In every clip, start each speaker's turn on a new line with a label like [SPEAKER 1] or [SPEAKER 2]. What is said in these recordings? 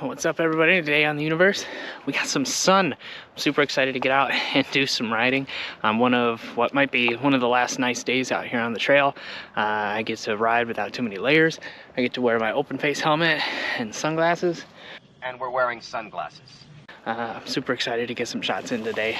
[SPEAKER 1] What's up, everybody? Today on the Uni Verse, we got some sun. I'm super excited to get out and do some riding on one of what might be one of the last nice days out here on the trail. I get to ride without too many layers. I get to wear my open face helmet and sunglasses.
[SPEAKER 2] And we're wearing sunglasses.
[SPEAKER 1] I'm super excited to get some shots in today.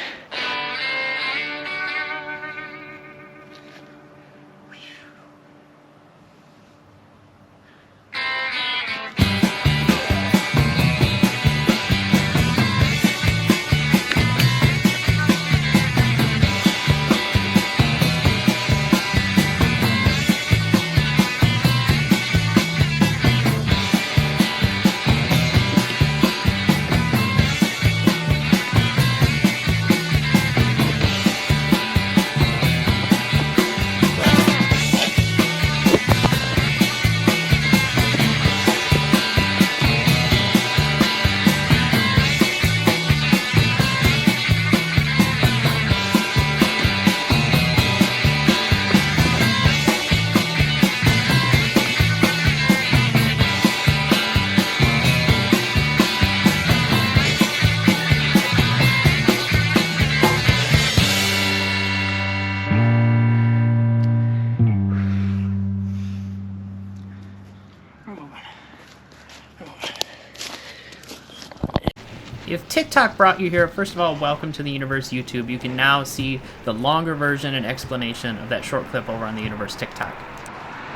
[SPEAKER 3] If TikTok brought you here, first of all, welcome to the Uni Verse YouTube. You can now see the longer version and explanation of that short clip over on the Uni Verse TikTok.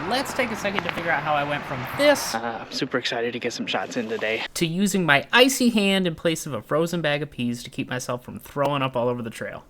[SPEAKER 3] Let's take a second to figure out how I went from this
[SPEAKER 1] I'm super excited to get some shots in today.
[SPEAKER 3] to using my icy hand in place of a frozen bag of peas to keep myself from throwing up all over the trail.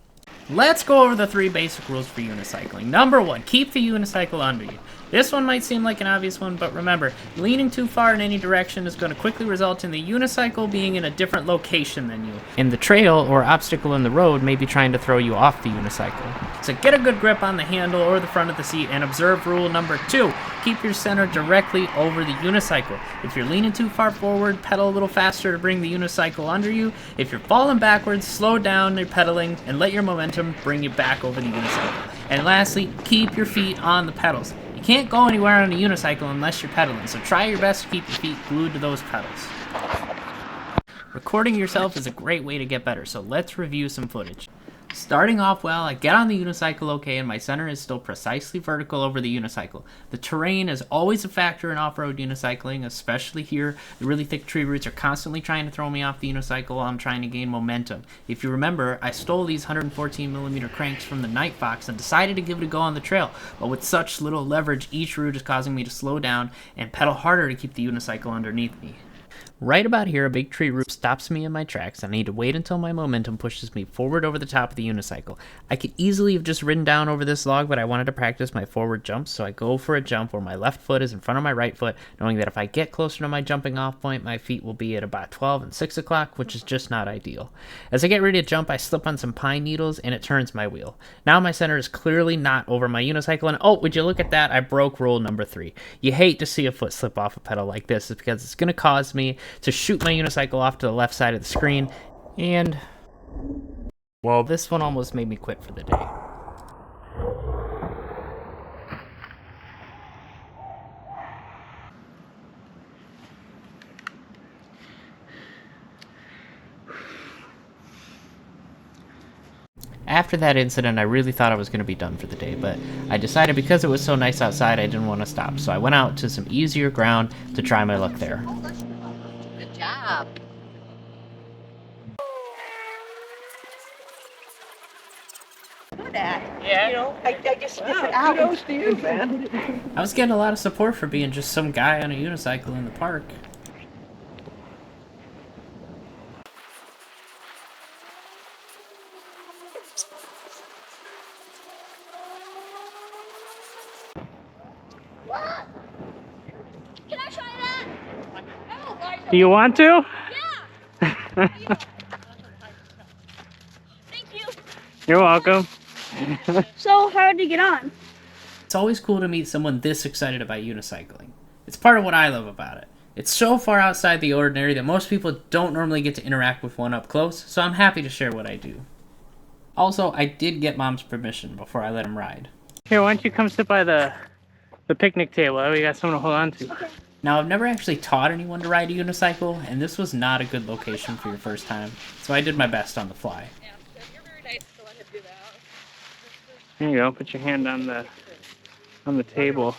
[SPEAKER 3] Let's go over the 3 basic rules for unicycling. Number 1, keep the unicycle under you. This one might seem like an obvious one, but remember, leaning too far in any direction is going to quickly result in the unicycle being in a different location than you. And the trail or obstacle in the road may be trying to throw you off the unicycle. So get a good grip on the handle or the front of the seat and observe rule number 2. Keep your center directly over the unicycle. If you're leaning too far forward, pedal a little faster to bring the unicycle under you. If you're falling backwards, slow down your pedaling and let your momentum bring you back over the unicycle. And lastly, keep your feet on the pedals. You can't go anywhere on a unicycle unless you're pedaling, so try your best to keep your feet glued to those pedals. Recording yourself is a great way to get better, so let's review some footage. Starting off well, I get on the unicycle okay and my center is still precisely vertical over the unicycle. The terrain is always a factor in off-road unicycling, especially here. The really thick tree roots are constantly trying to throw me off the unicycle while I'm trying to gain momentum. If you remember, I stole these 114mm cranks from the Nightfox and decided to give it a go on the trail, but with such little leverage, each root is causing me to slow down and pedal harder to keep the unicycle underneath me. Right about here, a big tree root stops me in my tracks, and I need to wait until my momentum pushes me forward over the top of the unicycle. I could easily have just ridden down over this log, but I wanted to practice my forward jumps, so I go for a jump where my left foot is in front of my right foot, knowing that if I get closer to my jumping off point, my feet will be at about 12 and 6 o'clock, which is just not ideal. As I get ready to jump, I slip on some pine needles, and it turns my wheel. Now my center is clearly not over my unicycle, and oh, would you look at that, I broke rule number 3. You hate to see a foot slip off a pedal like this, because it's going to cause me to shoot my unicycle off to the left side of the screen, and well, this one almost made me quit for the day. After that incident, I really thought I was going to be done for the day, but I decided because it was so nice outside, I didn't want to stop, so I went out to some easier ground to try my luck there.
[SPEAKER 4] Good job. That.
[SPEAKER 3] Yeah.
[SPEAKER 4] You know, I just sniff it out.
[SPEAKER 5] Kudos to you, man.
[SPEAKER 3] I was getting a lot of support for being just some guy on a unicycle in the park.
[SPEAKER 6] What? Can I try that? No,
[SPEAKER 1] Do you want to?
[SPEAKER 6] yeah. Thank you.
[SPEAKER 1] You're welcome.
[SPEAKER 6] So hard to get on.
[SPEAKER 3] It's always cool to meet someone this excited about unicycling. It's part of what I love about it. It's so far outside the ordinary that most people don't normally get to interact with one up close, so I'm happy to share what I do. Also, I did get Mom's permission before I let him ride.
[SPEAKER 1] Here, why don't you come sit by the picnic table? We got something to hold on to.
[SPEAKER 6] Okay.
[SPEAKER 3] Now, I've never actually taught anyone to ride a unicycle, and this was not a good location for your first time, so I did my best on the fly.
[SPEAKER 6] Yeah, you're very nice to let him do that.
[SPEAKER 1] There you go. Put your hand on the table.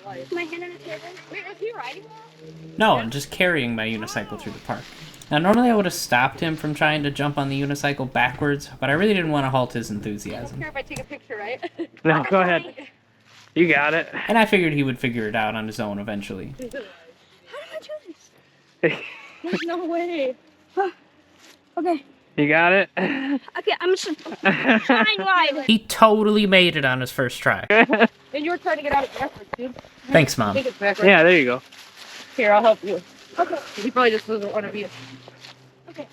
[SPEAKER 6] My hand on the table. Wait, was he riding that?
[SPEAKER 3] No, I'm just carrying my unicycle through the park. Now, normally I would have stopped him from trying to jump on the unicycle backwards, but I really didn't want to halt his
[SPEAKER 6] I don't
[SPEAKER 3] enthusiasm.
[SPEAKER 6] care if I take a picture, right?
[SPEAKER 1] No, go ahead. You got it.
[SPEAKER 3] And I figured he would figure it out on his own eventually.
[SPEAKER 6] How do I do this? There's no way. Okay.
[SPEAKER 1] You got it?
[SPEAKER 6] Okay, I'm just trying wide.
[SPEAKER 3] He totally made it on his first try.
[SPEAKER 6] And you were trying to get out of backwards, dude.
[SPEAKER 3] Thanks, Mom.
[SPEAKER 6] Take it backwards.
[SPEAKER 1] Yeah, there you go.
[SPEAKER 6] Here, I'll help you. Okay. He probably just doesn't want to be. Okay.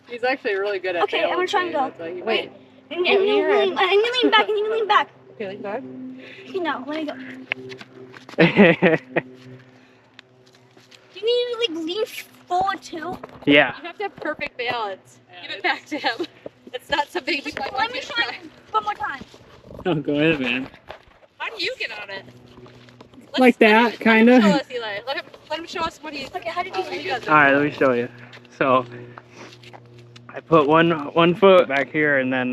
[SPEAKER 5] He's actually really good at
[SPEAKER 6] Okay, I'm gonna try and go.
[SPEAKER 5] Wait.
[SPEAKER 6] And you lean back, and you lean back.
[SPEAKER 5] Okay, lean back.
[SPEAKER 6] No, let me go.
[SPEAKER 1] Yeah.
[SPEAKER 6] Do you need to like lean forward too?
[SPEAKER 5] You have to have perfect balance. Give it back to him. It's not something you might
[SPEAKER 6] Let
[SPEAKER 5] want
[SPEAKER 6] me
[SPEAKER 5] to
[SPEAKER 6] try
[SPEAKER 5] try.
[SPEAKER 6] one more time.
[SPEAKER 1] Oh, go ahead, man.
[SPEAKER 5] How do you get on it?
[SPEAKER 1] Like that, kind of.
[SPEAKER 5] Show us, Eli. Let him show us what he.
[SPEAKER 6] Okay, how did you do
[SPEAKER 5] does
[SPEAKER 6] it?
[SPEAKER 5] it.
[SPEAKER 1] All right, let me show you. So I put one foot back here and then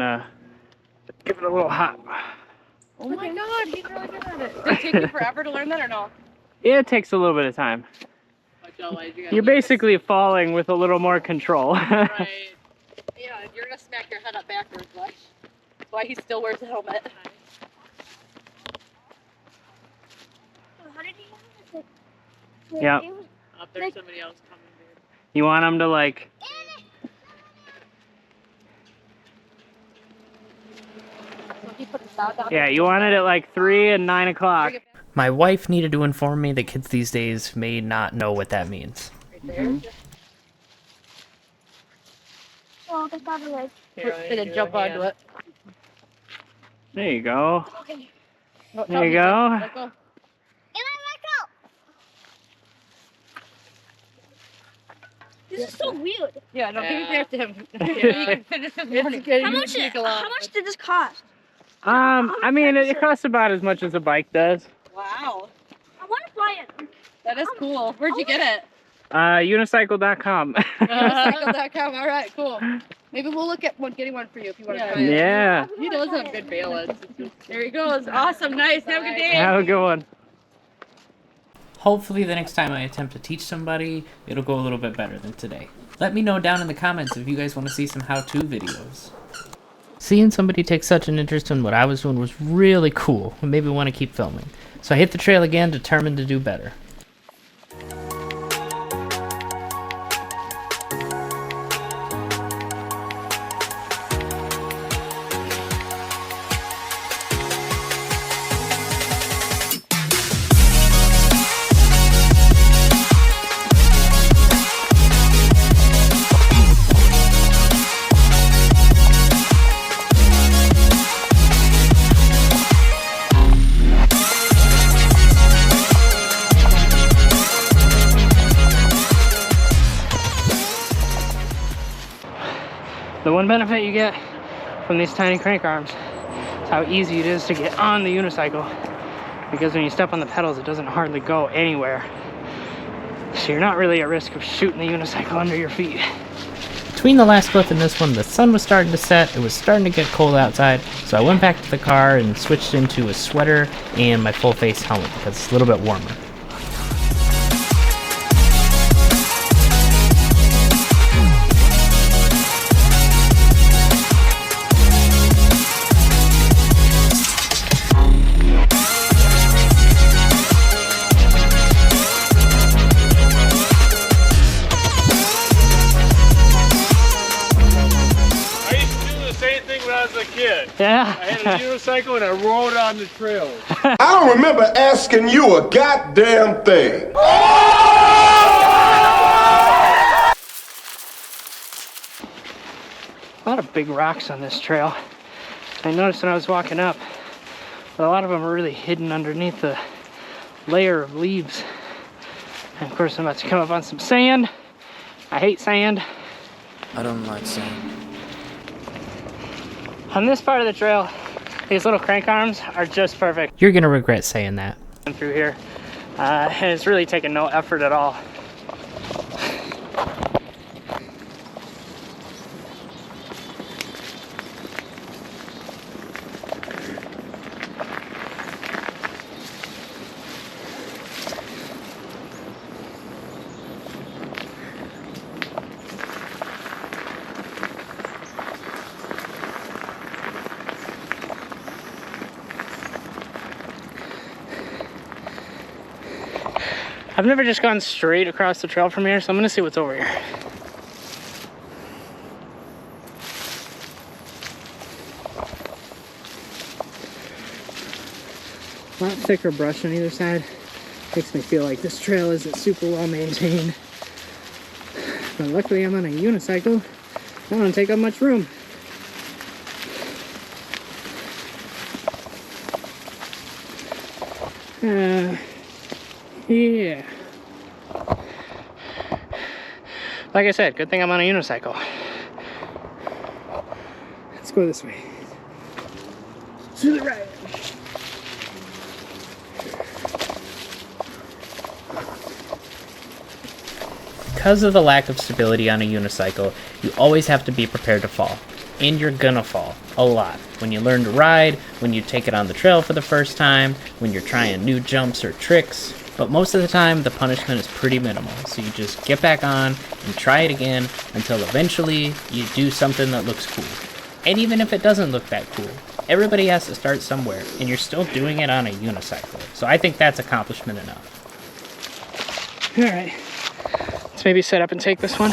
[SPEAKER 1] give it a little hop.
[SPEAKER 5] Oh my God, he's really good at it. Did it take you forever to learn that or no?
[SPEAKER 1] Yeah, it takes a little bit of time. You're basically falling with a little more control.
[SPEAKER 5] Right. Yeah, you're gonna smack your head up backwards. Watch. That's why he still wears a helmet.
[SPEAKER 6] How did you do it?
[SPEAKER 1] Yep.
[SPEAKER 5] Up there's somebody else coming, dude.
[SPEAKER 1] You want them to like.
[SPEAKER 6] He put his bow down.
[SPEAKER 1] Yeah, you want it at like 3 and 9 o'clock.
[SPEAKER 3] My wife needed to inform me that kids these days may not know what that means.
[SPEAKER 6] Oh, that's not a leg.
[SPEAKER 5] Did it jump onto it?
[SPEAKER 1] There you go.
[SPEAKER 6] Okay.
[SPEAKER 5] No,
[SPEAKER 1] There you go.
[SPEAKER 5] Let go.
[SPEAKER 6] And I let go. This is so weird.
[SPEAKER 5] Yeah, no, give it back to him.
[SPEAKER 1] Yeah.
[SPEAKER 5] You can finish his morning.
[SPEAKER 6] How much did this cost?
[SPEAKER 1] I mean, it costs about as much as a bike does.
[SPEAKER 5] Wow.
[SPEAKER 6] I want to fly it.
[SPEAKER 5] That is cool. Where'd you get it?
[SPEAKER 1] Unicycle.com.
[SPEAKER 5] Cycle.com. All right, cool. Maybe we'll look at getting one for you if you want to try it.
[SPEAKER 1] Yeah.
[SPEAKER 5] He does have good balance. There he goes. Awesome. Nice. Have a good day.
[SPEAKER 1] Have a good one.
[SPEAKER 3] Hopefully the next time I attempt to teach somebody, it'll go a little bit better than today. Let me know down in the comments if you guys want to see some how-to videos. Seeing somebody take such an interest in what I was doing was really cool. It made me want to keep filming. So I hit the trail again, determined to do better.
[SPEAKER 1] The one benefit you get from these tiny crank arms is how easy it is to get on the unicycle, because when you step on the pedals it doesn't hardly go anywhere, so you're not really at risk of shooting the unicycle under your feet.
[SPEAKER 3] Between the last clip and this one, the sun was starting to set, it was starting to get cold outside, so I went back to the car and switched into a sweater and my full face helmet because it's a little bit warmer.
[SPEAKER 7] I used to do the same thing when I was a kid.
[SPEAKER 1] Yeah.
[SPEAKER 7] I had a unicycle and I rode on the trails.
[SPEAKER 8] I don't remember asking you a goddamn thing.
[SPEAKER 1] A lot of big rocks on this trail. I noticed when I was walking up, but a lot of them are really hidden underneath the layer of leaves. And of course I'm about to come up on some sand. I hate sand.
[SPEAKER 9] I don't like sand.
[SPEAKER 1] On this part of the trail, These little crank arms are just perfect.
[SPEAKER 3] You're gonna regret saying that.
[SPEAKER 1] Through here, and it's really taken no effort at all. I've never just gone straight across the trail from here, so I'm gonna see what's over here. A lot thicker brush on either side. Makes me feel like this trail isn't super well maintained. But luckily I'm on a unicycle. I don't take up much room. Yeah. Like I said, good thing I'm on a unicycle. Let's go this way. To the right.
[SPEAKER 3] Because of the lack of stability on a unicycle, you always have to be prepared to fall. And you're gonna fall. A lot. When you learn to ride, when you take it on the trail for the first time, when you're trying new jumps or tricks. But most of the time, the punishment is pretty minimal. So you just get back on and try it again until eventually you do something that looks cool. And even if it doesn't look that cool, everybody has to start somewhere, and you're still doing it on a unicycle. So I think that's accomplishment enough.
[SPEAKER 1] All right. Let's maybe set up and take this one.